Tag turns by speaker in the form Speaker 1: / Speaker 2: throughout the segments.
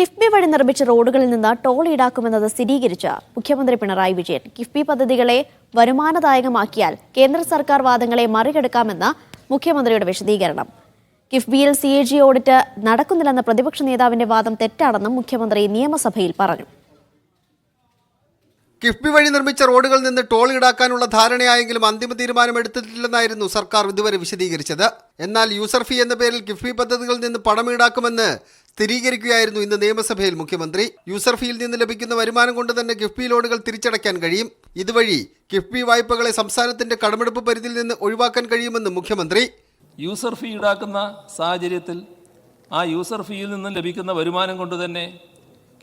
Speaker 1: കിഫ്ബി വഴി നിർമ്മിച്ച റോഡുകളിൽ നിന്ന് ടോൾ ഈടാക്കുമെന്നത് സ്ഥിരീകരിച്ച മുഖ്യമന്ത്രി പിണറായി വിജയൻ. കിഫ്ബി പദ്ധതികളെ വരുമാനദായകമാക്കിയാൽ കേന്ദ്ര സർക്കാർ വാദങ്ങളെ മറികടക്കാമെന്ന് മുഖ്യമന്ത്രിയുടെ വിശദീകരണം. കിഫ്ബിയിൽ CAG ഓഡിറ്റ് നടക്കുന്നില്ലെന്ന പ്രതിപക്ഷ നേതാവിന്റെ വാദം തെറ്റാണെന്നും മുഖ്യമന്ത്രി നിയമസഭയിൽ പറഞ്ഞു.
Speaker 2: കിഫ്ബി വഴി നിർമ്മിച്ച റോഡുകളിൽ നിന്ന് ടോൾ ഈടാക്കാനുള്ള ധാരണയായെങ്കിലും അന്തിമ തീരുമാനം എടുത്തിട്ടില്ലെന്നായിരുന്നു സർക്കാർ ഇതുവരെ വിശദീകരിച്ചത്. എന്നാൽ യൂസർ ഫീ എന്ന പേരിൽ കിഫ്ബി പദ്ധതികളിൽ നിന്ന് പണം ഈടാക്കുമെന്ന് സ്ഥിരീകരിക്കുകയായിരുന്നു ഇന്ന് നിയമസഭയിൽ മുഖ്യമന്ത്രി. യൂസർ ഫീയിൽ നിന്ന് ലഭിക്കുന്ന വരുമാനം കൊണ്ട് തന്നെ കിഫ്ബി ലോണുകൾ തിരിച്ചടയ്ക്കാൻ കഴിയും. ഇതുവഴി കിഫ്ബി വായ്പകളെ സംസ്ഥാനത്തിന്റെ കടമെടുപ്പ് പരിധിയിൽ നിന്ന് ഒഴിവാക്കാൻ കഴിയുമെന്ന് മുഖ്യമന്ത്രി.
Speaker 3: യൂസർ ഫീ ഈടാക്കുന്ന സാഹചര്യത്തിൽ ആ യൂസർ ഫീയിൽ നിന്നും ലഭിക്കുന്ന വരുമാനം കൊണ്ട് തന്നെ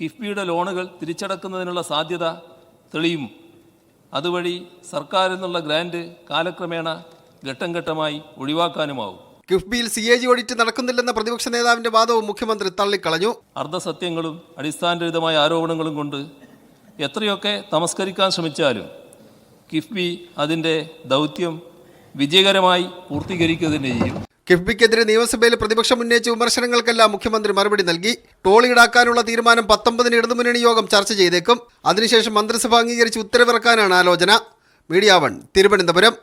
Speaker 3: കിഫ്ബിയുടെ ലോണുകൾ തിരിച്ചടക്കുന്നതിനുള്ള സാധ്യത തെളിയും. അതുവഴി സർക്കാരിൽ നിന്നുള്ള ഗ്രാന്റ് കാലക്രമേണ ഘട്ടം ഘട്ടമായി ഒഴിവാക്കാനുമാവും.
Speaker 2: കിഫ്ബിയിൽ CAG ഓഡിറ്റ് നടക്കുന്നില്ലെന്ന പ്രതിപക്ഷ നേതാവിന്റെ വാദവും മുഖ്യമന്ത്രി തള്ളിക്കളഞ്ഞു.
Speaker 3: അർദ്ധസത്യങ്ങളും അടിസ്ഥാനരഹിതമായ ആരോപണങ്ങളും കൊണ്ട് എത്രയൊക്കെ തമസ്കരിക്കാൻ ശ്രമിച്ചാലും കിഫ്ബി അതിൻ്റെ ദൗത്യം വിജയകരമായി പൂർത്തീകരിക്കുക തന്നെ ചെയ്യും.
Speaker 2: കിഫ്ബിക്കെതിരെ നിയമസഭയിൽ പ്രതിപക്ഷം ഉന്നയിച്ച വിമർശനങ്ങൾക്കെല്ലാം മുഖ്യമന്ത്രി മറുപടി നൽകി. ടോൾ ഈടാക്കാനുള്ള തീരുമാനം 19-ന് ഇടതുമുന്നണി യോഗം ചർച്ച ചെയ്തേക്കും. അതിനുശേഷം മന്ത്രിസഭ അംഗീകരിച്ച് ഉത്തരവിറക്കാനാണ് ആലോചന. മീഡിയ 1 തിരുവനന്തപുരം.